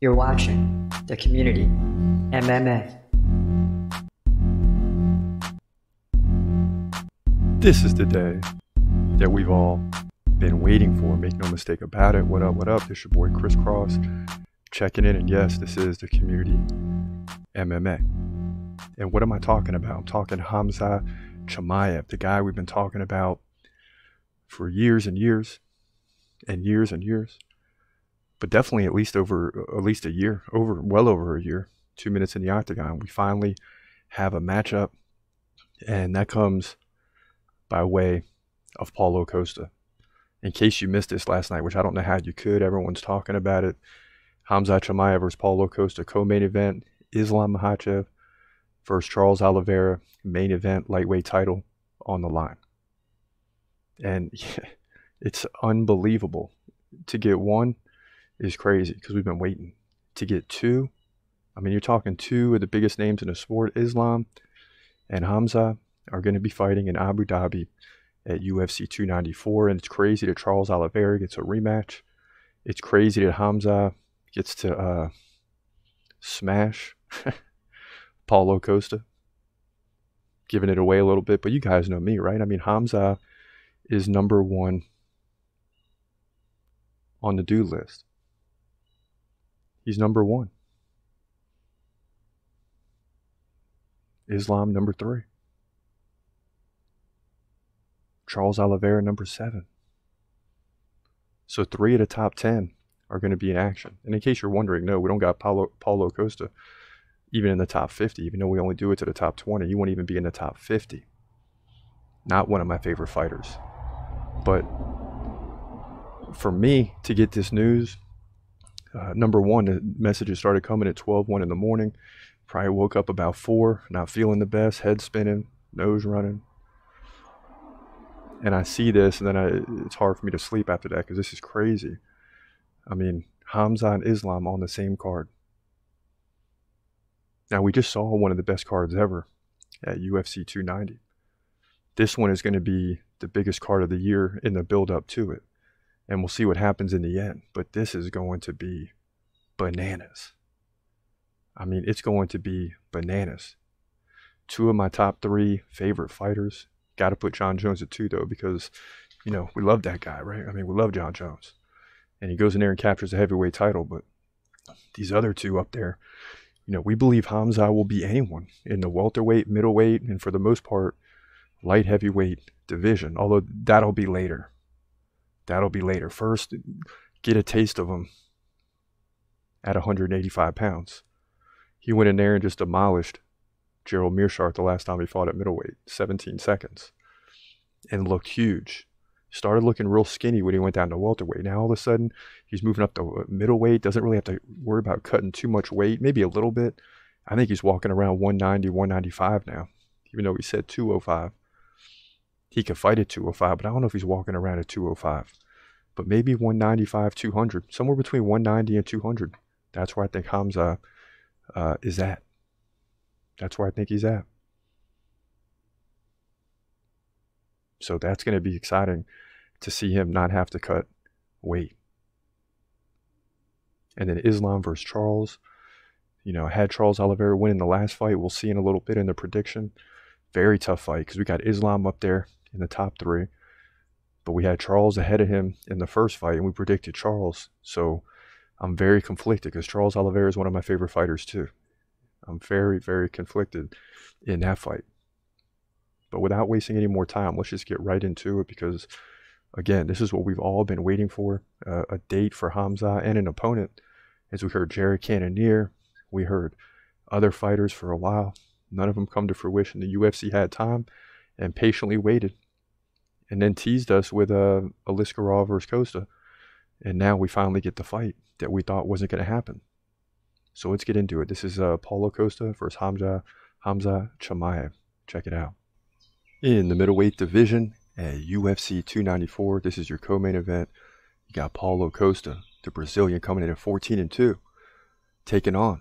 You're watching The Community MMA. This is the day that we've all been waiting for. Make no mistake about it. What up, what up? This your boy Chris Cross checking in. And yes, this is The Community MMA. And what am I talking about? I'm talking Khamzat Chimaev, the guy we've been talking about for years and years and years and years. But definitely at least a year, well over a year, 2 minutes in the octagon. We finally have a matchup, and that comes by way of Paulo Costa. In case you missed this last night, which I don't know how you could, everyone's talking about it. Khamzat Chimaev versus Paulo Costa, co-main event. Islam Makhachev versus Charles Oliveira, main event, lightweight title on the line. And it's unbelievable. To get one is crazy because we've been waiting. To get two, I mean, you're talking two of the biggest names in the sport. Islam and Khamzat are going to be fighting in Abu Dhabi at UFC 294. And it's crazy that Charles Oliveira gets a rematch. It's crazy that Khamzat gets to smash Paulo Costa, giving it away a little bit. But you guys know me, right? I mean, Khamzat is number one on the do list. He's number one. Islam number 3. Charles Oliveira number 7. So 3 of the top 10 are going to be in action. And in case you're wondering, no, we don't got Paulo Costa even in the top 50, even though we only do it to the top 20. He won't even be in the top 50. Not one of my favorite fighters. But for me to get this news, number one, the messages started coming at 12:01 in the morning. Probably woke up about 4, not feeling the best, head spinning, nose running. And I see this, and then it's hard for me to sleep after that because this is crazy. I mean, Khamzat and Islam on the same card. Now, we just saw one of the best cards ever at UFC 290. This one is going to be the biggest card of the year in the build-up to it. And we'll see what happens in the end. But this is going to be bananas. I mean, it's going to be bananas. 2 of my top 3 favorite fighters. Got to put Jon Jones at 2, though, because, you know, we love that guy, right? I mean, we love Jon Jones. And he goes in there and captures the heavyweight title. But these other 2 up there, you know, we believe Khamzat will be anyone in the welterweight, middleweight, and for the most part, light heavyweight division. Although that'll be later. That'll be later. First, get a taste of him at 185 pounds. He went in there and just demolished Gerald Meerschaert the last time he fought at middleweight, 17 seconds, and looked huge. Started looking real skinny when he went down to welterweight. Now all of a sudden, he's moving up to middleweight, doesn't really have to worry about cutting too much weight, maybe a little bit. I think he's walking around 190, 195 now, even though he said 205. He could fight at 205, but I don't know if he's walking around at 205. But maybe 195, 200, somewhere between 190 and 200. That's where I think Khamzat is at. That's where I think he's at. So that's going to be exciting to see him not have to cut weight. And then Islam versus Charles. You know, had Charles Oliveira win in the last fight. We'll see in a little bit in the prediction. Very tough fight because we got Islam up there in the top 3. But we had Charles ahead of him in the first fight, and we predicted Charles. So I'm very conflicted because Charles Oliveira is one of my favorite fighters too. I'm very, very conflicted in that fight. But without wasting any more time, let's just get right into it because, again, this is what we've all been waiting for, a date for Khamzat and an opponent. As we heard Jared Cannonier, we heard other fighters for a while. None of them come to fruition. The UFC had time and patiently waited. And then teased us with Oliveira versus Costa. And now we finally get the fight that we thought wasn't going to happen. So let's get into it. This is Paulo Costa versus Khamzat Chimaev. Check it out. In the middleweight division at UFC 294, this is your co-main event. You got Paulo Costa, the Brazilian, coming in at 14-2. Taking on,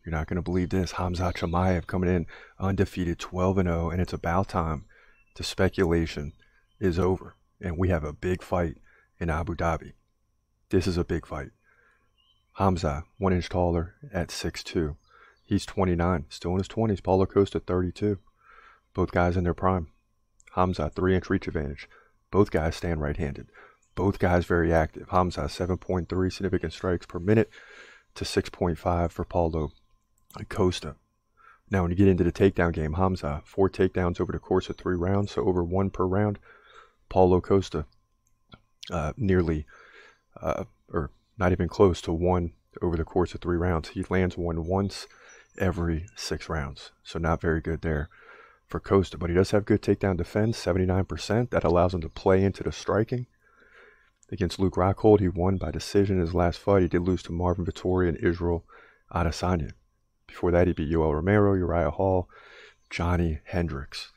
you're not going to believe this, Khamzat Chimaev coming in undefeated 12-0. And it's about time the speculation is over. And we have a big fight in Abu Dhabi. This is a big fight. Khamzat, 1 inch taller at 6'2". He's 29, still in his 20s. Paulo Costa, 32. Both guys in their prime. Khamzat, 3-inch reach advantage. Both guys stand right-handed. Both guys very active. Khamzat, 7.3 significant strikes per minute to 6.5 for Paulo Costa. Now, when you get into the takedown game, Khamzat, 4 takedowns over the course of 3 rounds, so over 1 per round. Paulo Costa, nearly, or not even close to 1 over the course of 3 rounds. He lands 1 once every 6 rounds, so not very good there for Costa. But he does have good takedown defense, 79%. That allows him to play into the striking. Against Luke Rockhold, he won by decision in his last fight. He did lose to Marvin Vettori and Israel Adesanya. Before that, he beat Yoel Romero, Uriah Hall, Johnny Hendricks.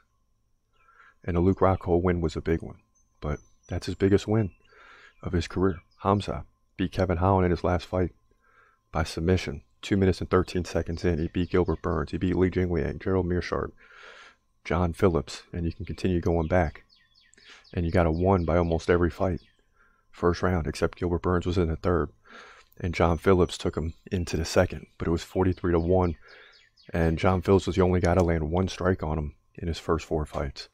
And the Luke Rockhold win was a big one, but that's his biggest win of his career. Khamzat beat Kevin Holland in his last fight by submission. 2 minutes and 13 seconds in, he beat Gilbert Burns, he beat Li Jingliang, Gerald Meerschaert, John Phillips, and you can continue going back. And you got a 1 by almost every fight. First round, except Gilbert Burns was in the 3rd. And John Phillips took him into the 2nd, but it was 43-1. And John Phillips was the only guy to land 1 strike on him in his first 4 fights.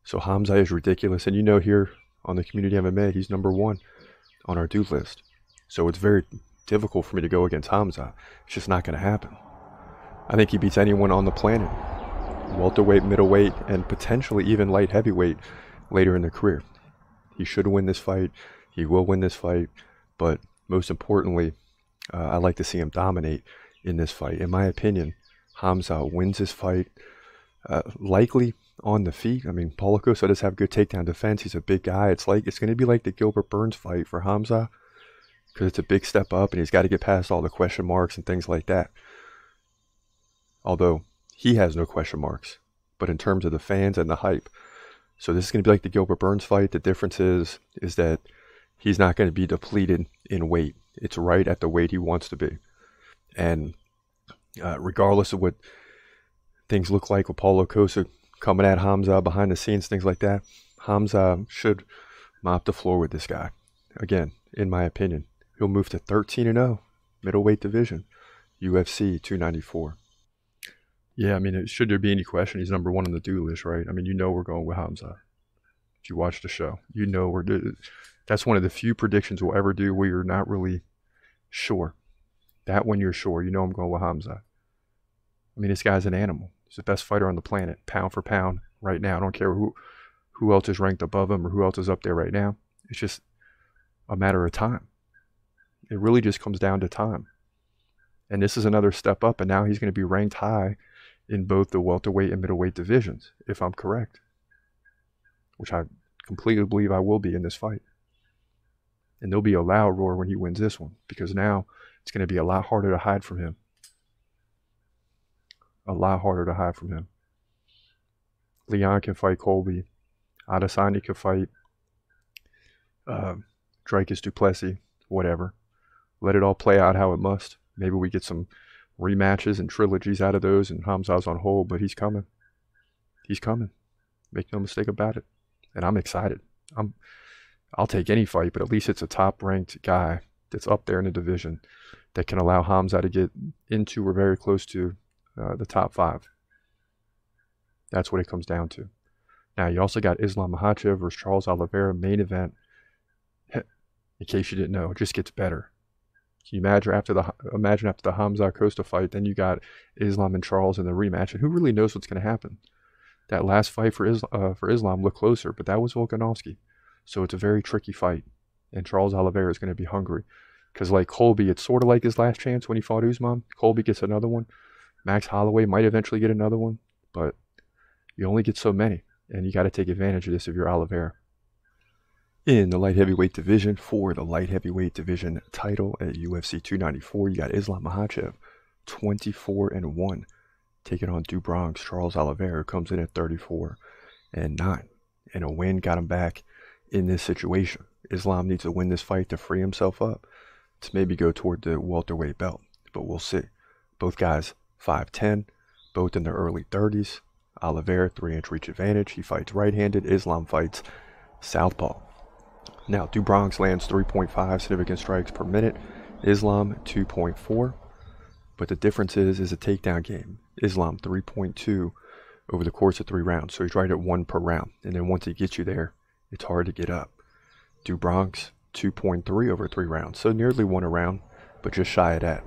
So Khamzat is ridiculous. And you know, here on the Community MMA, he's number 1 on our do list. So it's very difficult for me to go against Khamzat. It's just not going to happen. I think he beats anyone on the planet. Welterweight, middleweight, and potentially even light heavyweight later in their career. He should win this fight. He will win this fight. But most importantly, I'd like to see him dominate in this fight. In my opinion, Khamzat wins this fight likely on the feet. I mean, Paulo Costa does have good takedown defense. He's a big guy. It's going to be like the Gilbert Burns fight for Khamzat, because it's a big step up and he's got to get past all the question marks and things like that. Although he has no question marks, but in terms of the fans and the hype. So this is going to be like the Gilbert Burns fight. The difference is that he's not going to be depleted in weight. It's right at the weight he wants to be. And regardless of what things look like with Paulo Costa coming at Khamzat behind the scenes, things like that, Khamzat should mop the floor with this guy. Again, in my opinion, he'll move to 13-0, middleweight division, UFC 294. Yeah, I mean, should there be any question, he's number 1 on the do list, right? I mean, you know we're going with Khamzat. If you watch the show, you know that's one of the few predictions we'll ever do where you're not really sure. That one you're sure, you know I'm going with Khamzat. I mean, this guy's an animal. He's the best fighter on the planet, pound for pound, right now. I don't care who else is ranked above him or who else is up there right now. It's just a matter of time. It really just comes down to time. And this is another step up, and now he's going to be ranked high in both the welterweight and middleweight divisions, if I'm correct. Which I completely believe I will be in this fight. And there'll be a loud roar when he wins this one, because now it's going to be a lot harder to hide from him. A lot harder to hide from him. Leon can fight Colby. Adesanya can fight Dricus du Plessis, whatever. Let it all play out how it must. Maybe we get some rematches and trilogies out of those, and Khamzat's on hold, but he's coming. He's coming. Make no mistake about it. And I'm excited. I'll take any fight, but at least it's a top-ranked guy that's up there in the division that can allow Khamzat to get into or very close to the top 5. That's what it comes down to. Now, you also got Islam Makhachev versus Charles Oliveira main event. In case you didn't know, it just gets better. Can you imagine after the Khamzat Costa fight, then you got Islam and Charles in the rematch, and who really knows what's going to happen? That last fight for Islam looked closer, but that was Volkanovski. So it's a very tricky fight, and Charles Oliveira is going to be hungry. Because like Colby, it's sort of like his last chance when he fought Usman. Colby gets another one. Max Holloway might eventually get another one, but you only get so many, and you got to take advantage of this if you're Oliveira. In the light heavyweight division, for the light heavyweight division title at UFC 294, you got Islam Makhachev, 24-1, taking on Do Bronx Charles Oliveira, who comes in at 34-9. And a win got him back in this situation. Islam needs to win this fight to free himself up to maybe go toward the welterweight belt, but we'll see. Both guys 5'10", both in their early 30s. Oliveira, 3-inch reach advantage. He fights right-handed. Islam fights southpaw. Now, Do Bronx lands 3.5 significant strikes per minute Islam 2.4, but the difference is a takedown game. Islam 3.2 over the course of 3 rounds, so he's right at 1 per round, and then once he gets you there, it's hard to get up. Do Bronx 2.3 over 3 rounds, so nearly 1 a round, but just shy of that.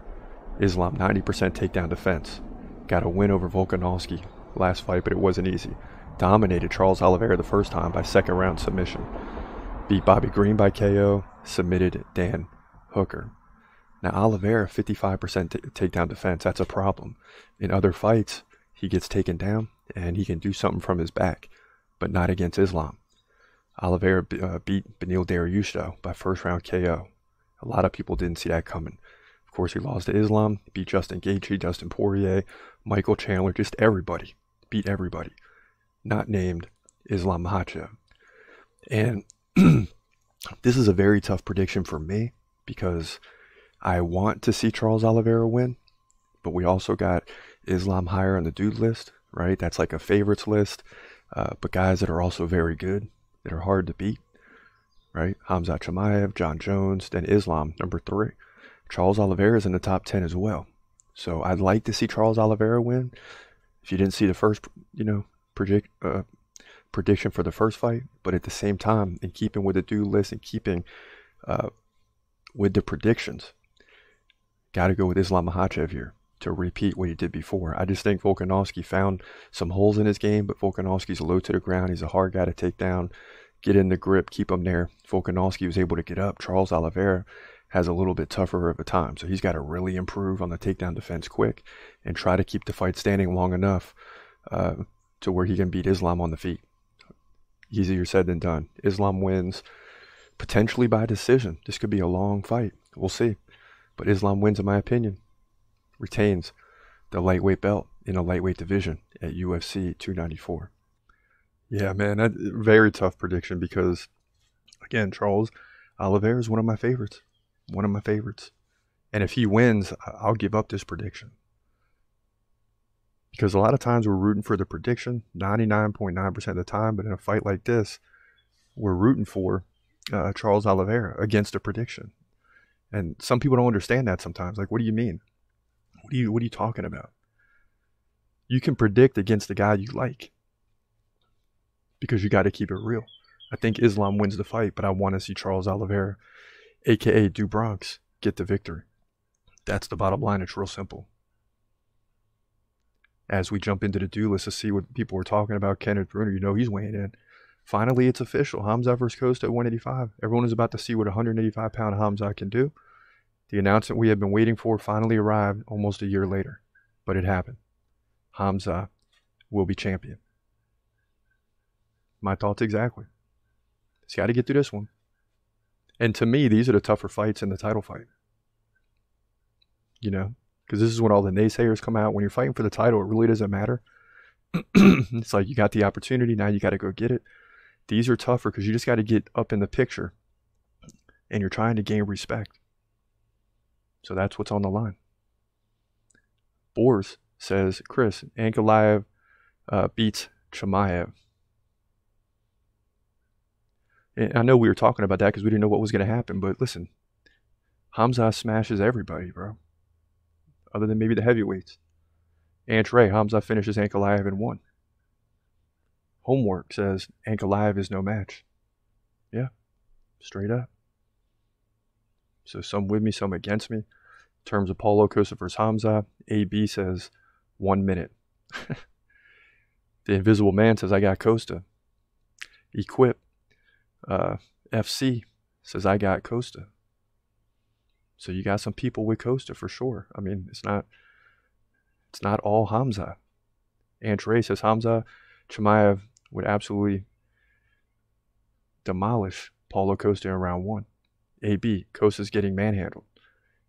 Islam 90% takedown defense. Got a win over Volkanovski last fight, but it wasn't easy. Dominated Charles Oliveira the first time by 2nd round submission. Beat Bobby Green by KO, submitted Dan Hooker. Now Oliveira 55% takedown defense, that's a problem. In other fights, he gets taken down and he can do something from his back, but not against Islam. Oliveira beat Beneil Dariush by 1st round KO. A lot of people didn't see that coming. Of course, he lost to Islam, beat Justin Gaethje, Dustin Poirier, Michael Chandler, just everybody. Beat everybody. Not named Islam Makhachev. And this is a very tough prediction for me because I want to see Charles Oliveira win, but we also got Islam higher on the dude list, right? That's like a favorites list, but guys that are also very good, that are hard to beat, right? Khamzat Chimaev, John Jones, then Islam, number 3. Charles Oliveira is in the top 10 as well. So I'd like to see Charles Oliveira win. If you didn't see the first, prediction for the first fight, but at the same time, in keeping with the dude list and keeping with the predictions, got to go with Islam Makhachev here to repeat what he did before. I just think Volkanovski found some holes in his game, but Volkanovski's low to the ground. He's a hard guy to take down, get in the grip, keep him there. Volkanovski was able to get up. Charles Oliveira has a little bit tougher of a time, so he's got to really improve on the takedown defense quick and try to keep the fight standing long enough to where he can beat Islam on the feet. Easier said than done. Islam wins potentially by decision. This could be a long fight. We'll see. But Islam wins, in my opinion. Retains the lightweight belt in a lightweight division at UFC 294. Yeah, man, very tough prediction because, again, Charles Oliveira is one of my favorites. One of my favorites. And if he wins, I'll give up this prediction. Because a lot of times we're rooting for the prediction, 99.9% of the time, but in a fight like this, we're rooting for Charles Oliveira against a prediction. And some people don't understand that sometimes. Like, what do you mean? What are you talking about? You can predict against the guy you like because you got to keep it real. I think Islam wins the fight, but I want to see Charles Oliveira, a.k.a. Du Bronx, get the victory. That's the bottom line. It's real simple. As we jump into the do list to see what people were talking about, Kenneth Bruner, he's weighing in. Finally, it's official. Khamzat versus Costa at 185. Everyone is about to see what a 185-pound Khamzat can do. The announcement we have been waiting for finally arrived almost a year later, but it happened. Khamzat will be champion. My thoughts exactly. He's got to get through this one. And to me, these are the tougher fights in the title fight. Because this is when all the naysayers come out. When you're fighting for the title, it really doesn't matter. It's like you got the opportunity, now you got to go get it. These are tougher because you just got to get up in the picture and you're trying to gain respect. So that's what's on the line. Boers says, Chris, Ankalaev beats Chimaev. And I know we were talking about that because we didn't know what was going to happen, but listen, Khamzat smashes everybody, bro. Other than maybe the heavyweights. Ray, Khamzat finishes Ankalaev in 1. Homework says Ankalaev is no match. Yeah, straight up. So some with me, some against me. In terms of Paulo Costa versus Khamzat, AB says 1 minute. The Invisible Man says I got Costa. Equip FC says I got Costa. So you got some people with Costa for sure. I mean, it's not all Khamzat. Ray says Khamzat Chimaev would absolutely demolish Paulo Costa in round 1. AB, Costa's getting manhandled.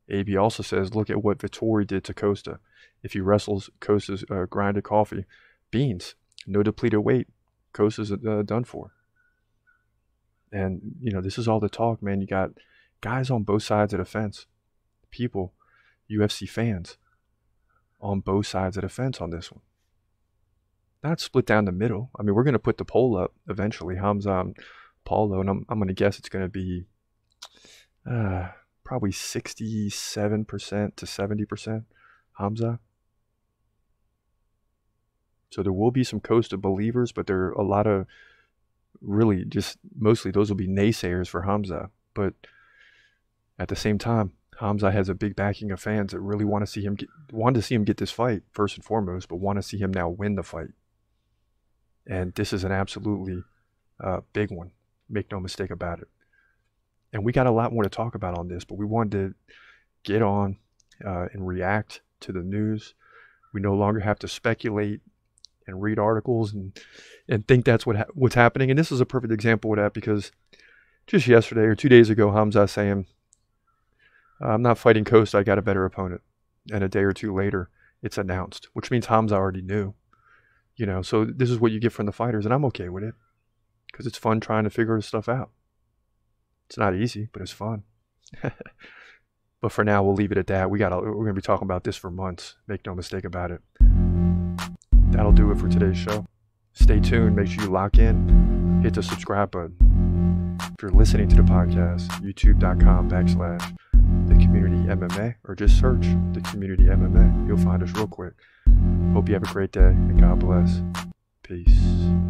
AB also says, look at what Vettori did to Costa. If he wrestles Costa's grinded coffee, beans, no depleted weight, Costa's done for. And, this is all the talk, man. You got guys on both sides of the fence. People, UFC fans, on both sides of the fence on this one. Not split down the middle. I mean, we're going to put the poll up eventually. Khamzat, Paulo, and I'm going to guess it's going to be probably 67% to 70% Khamzat. So there will be some Costa believers, but there are a lot of really just mostly those will be naysayers for Khamzat. But at the same time, Khamzat has a big backing of fans that really want to see him get this fight first and foremost, but want to see him now win the fight. And this is an absolutely big one. Make no mistake about it. And we got a lot more to talk about on this, but we wanted to get on and react to the news. We no longer have to speculate and read articles and think that's what's happening. And this is a perfect example of that, because just yesterday or 2 days ago, Khamzat saying, I'm not fighting Costa, I got a better opponent. And a day or two later, it's announced, which means Khamzat already knew. You know, so this is what you get from the fighters, and I'm okay with it, because it's fun trying to figure this stuff out. It's not easy, but it's fun. But for now, we'll leave it at that. We're gonna be talking about this for months. Make no mistake about it. That'll do it for today's show. Stay tuned. Make sure you lock in. Hit the subscribe button. If you're listening to the podcast, youtube.com/thecommunityMMA, or just search The Community MMA. You'll find us real quick. Hope you have a great day, and God bless. Peace.